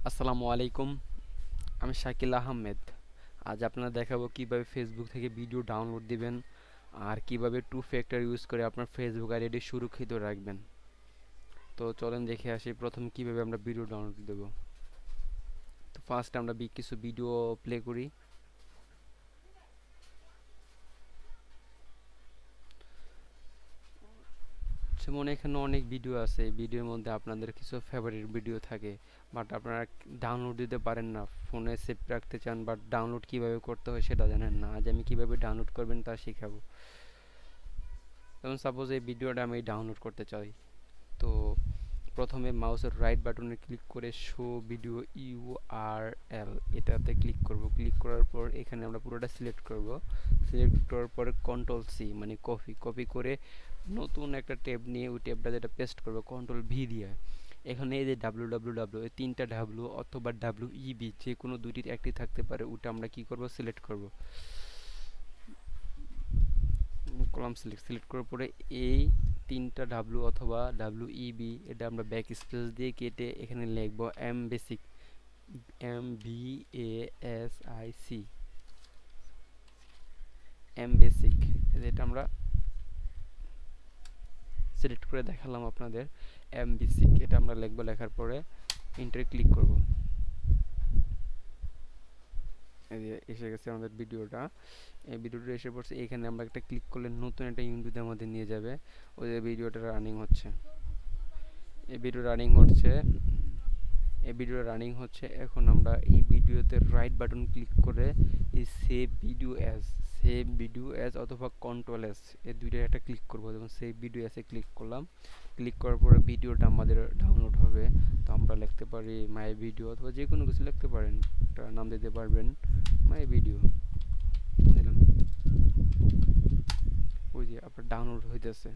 আসসালামু আলাইকুম। আমি শাকিল আহমেদ। আজ আপনারা দেখাবো কিভাবে ফেসবুক থেকে ভিডিও ডাউনলোড দিবেন আর কিভাবে টু ফ্যাক্টর ইউজ করে আপনার ফেসবুক আইডি সুরক্ষিত রাখবেন। তো চলেন দেখে আসি প্রথম কিভাবে আমরা ভিডিও ডাউনলোড দেব। তো ফার্স্ট আমরা কিছু ভিডিও প্লে করি। যেমন এখানে অনেক ভিডিও আছে, এই ভিডিওর মধ্যে আপনাদের কিছু ফেভারিট ভিডিও থাকে, বাট আপনারা ডাউনলোড দিতে পারেন না, ফোনে সেভ রাখতে চান, বাট ডাউনলোড কিভাবে করতে হয় সেটা জানেন না। আজ আমি কিভাবে ডাউনলোড করবেন তা শিখাবো। যেমন সাপোজ এই ভিডিওটা আমি ডাউনলোড করতে চাই। তো প্রথমে মাউসের রাইট বাটনে ক্লিক করে শো ভিডিও ইউআরএল এটাতে ক্লিক করব। ক্লিক করার পর এখানে আমরা পুরোটা সিলেক্ট করব। সিলেক্ট করার পরে কন্ট্রোল সি মানে কপি কপি করে নতুন একটা ট্যাব নিয়ে ওই ট্যাবটা যেটা পেস্ট করব কন্ট্রোল ভি দিয়ে। এখানে এই যে ডাব্লিউ ডাব্লিউ ডাব্লিউ এই তিনটা ডাব্লিউ অথবা ডাব্লিউ ইবি যে কোনো দুটির একটি থাকতে পারে, ওটা আমরা কি করব সিলেক্ট করব। কলাম সিলেক্ট করার পরে এই তিনটা ডাব্লিউ অথবা ডাব্লিউ ইবি এটা আমরা ব্যাক স্পেস দিয়ে কেটে এখানে লিখব M basic, MBASIC, M basic. এটা আমরা সিলেক্ট করে দেখালাম আপনাদের। এম বেসিক এটা আমরা লিখব, লেখার পরে এন্টারে ক্লিক করব। এই যে এসে গেছে আমাদের ভিডিওটা। এই ভিডিওটা এসে পড়ছে, এখানে আমরা একটা ক্লিক করলে নতুন একটা ইউনিটের মধ্যে নিয়ে যাবে। ওই যে ভিডিওটা রানিং হচ্ছে, এই ভিডিও রানিং হচ্ছে, এখন আমরা এই ভিডিওতে রাইট বাটন ক্লিক করে এই সেভ ভিডিও অ্যাজ অথবা কন্ট্রোল এস এই দুইটা একটা ক্লিক করব। যেমন সেভ ভিডিও অ্যাসে ক্লিক করলাম। ক্লিক করার পরে ভিডিওটা আমাদের ডাউনলোড হবে। তো আমরা লিখতে পারি মাই ভিডিও অথবা যে কোনো কিছু লিখতে পারেন, একটা নাম দিতে পারবেন মাই ভিডিও দিলাম। ওই যে আপনার ডাউনলোড হইতেছে।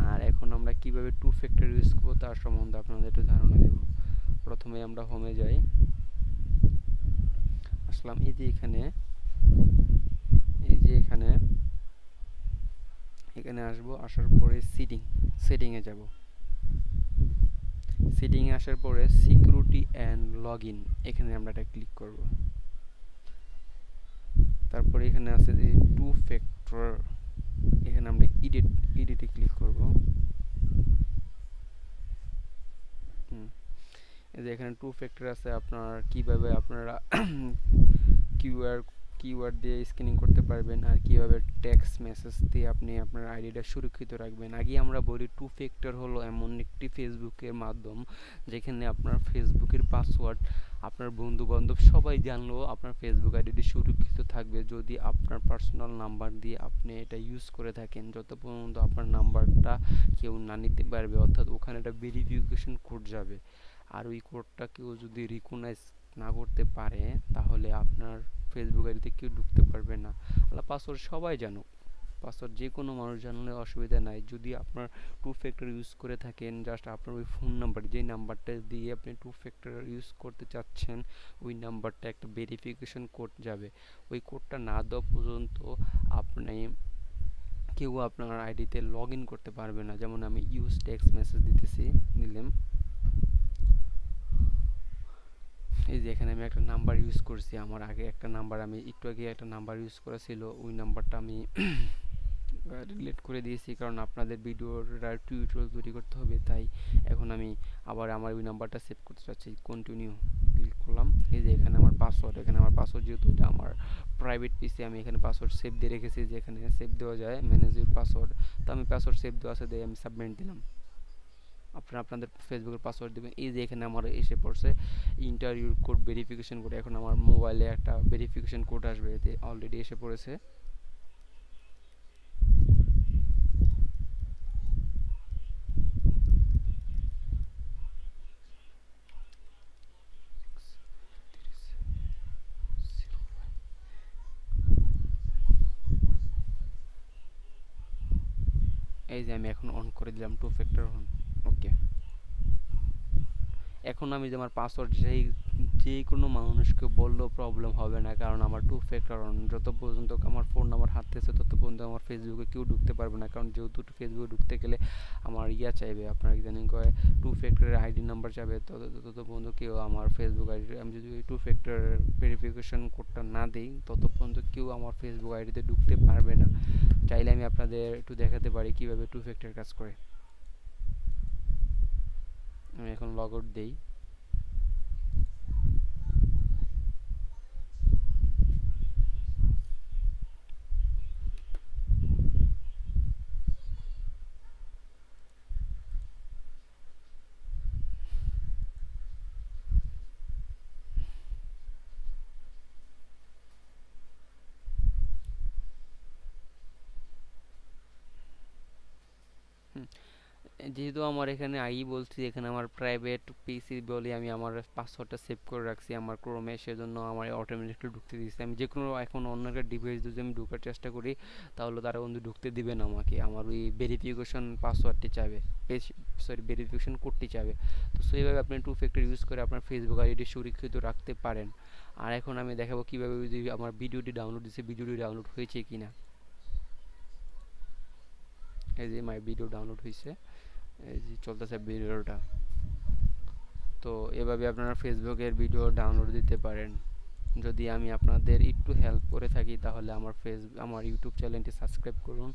আর এখন আমরা কিভাবে টু ফ্যাক্টর ইউজ করবো তার সম্বন্ধে আপনাদের একটু ধারণা দেব। প্রথমে আমরা হোমে যাই, আসলাম। এই যে এখানে আসবো, আসার পরে সেটিংয়ে যাব। সেটিংয়ে আসার পরে সিকিউরিটি অ্যান্ড লগ ইন এখানে আমরা এটা ক্লিক করব। তারপরে এখানে আছে যে টু ফ্যাক্টর, এখানে আমরা এডিটে ক্লিক করব। এই যে এখানে টু ফ্যাক্টর আছে, আপনার কিভাবে আপনারা কিউআর কিওয়ার্ড দিয়ে স্ক্যানিং করতে পারবেন আর কিভাবে টেক্সট মেসেজ দিয়ে আপনি আপনার আইডিটা সুরক্ষিত রাখবেন। আগে আমরা বলি টু ফ্যাক্টর হলো এমন একটি ফেসবুকের মাধ্যম যেখানে আপনার ফেসবুকের পাসওয়ার্ড আপনার বন্ধু বান্ধব সবাই জানলেও আপনার ফেসবুক আইডিটি সুরক্ষিত থাকবে যদি আপনার পার্সোনাল নাম্বার দিয়ে আপনি এটা ইউজ করে থাকেন, যত পর্যন্ত আপনার নাম্বারটা কেউ না নিতে পারবে, অর্থাৎ ওখানে একটা ভেরিফিকেশন কোড যাবে। আর ওই কোডটা কেউ যদি রিকগনাইজ না করতে পারে তাহলে আপনার ফেসবুক আইডিতে কেউ ঢুকতে পারবে না। আল্লাহ পাসওয়ার্ড সবাই জানুক, পাসওয়ার্ড যে কোনো মানুষ জানলে অসুবিধা নাই। যদি আপনার টু ফ্যাক্টর ইউজ করে থাকেন, জাস্ট আপনার ওই ফোন নাম্বার যেই নাম্বারটা দিয়ে আপনি টু ফ্যাক্টর ইউজ করতে চাচ্ছেন ওই নাম্বারটা একটা ভেরিফিকেশন কোড যাবে। ওই কোডটা না দেওয়া পর্যন্ত আপনি কেউ আপনার আইডিতে লগ ইন করতে পারবে না। যেমন আমি ইউজ টেক্সট মেসেজ দিলাম। এই যে এখানে আমি একটা নাম্বার ইউজ করছি, আমার আগে একটা নাম্বার আমি একটু আগে একটা নাম্বার ইউজ করা ছিল, ওই নাম্বারটা আমি ডিলিট করে দিয়েছি কারণ আপনাদের ভিডিওর টিউটোরিয়াল তৈরি করতে হবে, তাই এখন আমি আবার আমার ওই নাম্বারটা সেভ করতে চাচ্ছি। কন্টিনিউ ক্লিক করলাম। এই যে এখানে আমার পাসওয়ার্ড যেহেতু এটা আমার প্রাইভেট পিসি, আমি এখানে পাসওয়ার্ড সেভ দিয়ে রেখেছি, যে এখানে সেভ দেওয়া যায় ম্যানেজ ইউর পাসওয়ার্ড। তো আমি পাসওয়ার্ড সেভ দেওয়া আছে, দিয়ে আমি সাবমিট দিলাম। আপনারা আপনাদের ফেসবুকের পাসওয়ার্ড দেবেন। এই যে এখানে আমার এসে পড়ছে ইন্টারভিউ কোড ভেরিফিকেশন কোড, এখন আমার মোবাইলে একটা ভেরিফিকেশন কোড আসবে, এতে অলরেডি এসে পড়েছে। এই যে আমি এখন অন করে দিলাম টু ফ্যাক্টর অন। ওকে, এখন আমি যে আমার পাসওয়ার্ড যে কোনো মানুষকে বললেও প্রবলেম হবে না, কারণ আমার টু ফ্যাক্টর অন। যত পর্যন্ত আমার ফোন নাম্বার হাতে আছে তত পর্যন্ত আমার ফেসবুকে কেউ ঢুকতে পারবে না, কারণ যেহেতু ফেসবুকে ঢুকতে গেলে আমার চাইবে, আপনার ইদানিং কয় টু ফ্যাক্টরের আইডি নাম্বার চাইবে, তত তত পর্যন্ত কেউ আমার ফেসবুক আইডি, আমি যদি টু ফ্যাক্টর ভেরিফিকেশন কোডটা না দিই তত পর্যন্ত কেউ আমার ফেসবুক আইডিতে ঢুকতে পারবে না। চাইলে আমি আপনাদের একটু দেখাতে পারি কিভাবে টু ফ্যাক্টর কাজ করে। আমি এখন লগ আউট দেই। হুম, যেহেতু আমার এখানে বলছি, এখানে আমার প্রাইভেট পিসি বলে আমি আমার পাসওয়ার্ডটা সেভ করে রাখছি আমার ক্রোমে, সেজন্য আমার অটোমেটিকলি ঢুকতে দিচ্ছে। আমি যে কোনো এখন অন্য একটা ডিভাইস যদি আমি ঢোকার চেষ্টা করি তাহলে তারা বন্ধু ঢুকতে দিবে না আমাকে, আমার ওই ভেরিফিকেশন পাসওয়ার্ডটি চাবে, সরি ভেরিফিকেশন কোডটি চাবে। তো so এইভাবে আপনি টু ফ্যাক্টর ইউজ করে আপনার ফেসবুক আইডি সুরক্ষিত রাখতে পারেন। আর এখন আমি দেখাবো কিভাবে যদি আমার ভিডিওটি ডাউনলোড দিচ্ছে ভিডিওটি ডাউনলোড হয়েছে কিনা। এই যে মাই ভিডিও ডাউনলোড হয়েছে, এই যে চলতেছে ভিডিওটা। তো এভাবে আপনারা ফেসবুকের ভিডিও ডাউনলোড দিতে পারেন। যদি আমি আপনাদের একটু হেল্প করে থাকি তাহলে আমার ইউটিউব চ্যানেলটি সাবস্ক্রাইব করুন।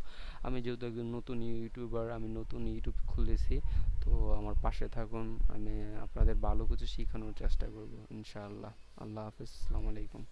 আমি যেহেতু একজন নতুন ইউটিউবার, আমি নতুন ইউটিউব খুলেছি, তো আমার পাশে থাকুন। আমি আপনাদের ভালো কিছু শেখানোর চেষ্টা করব ইনশাআল্লাহ। আল্লাহ হাফিজ, আসসালামু আলাইকুম।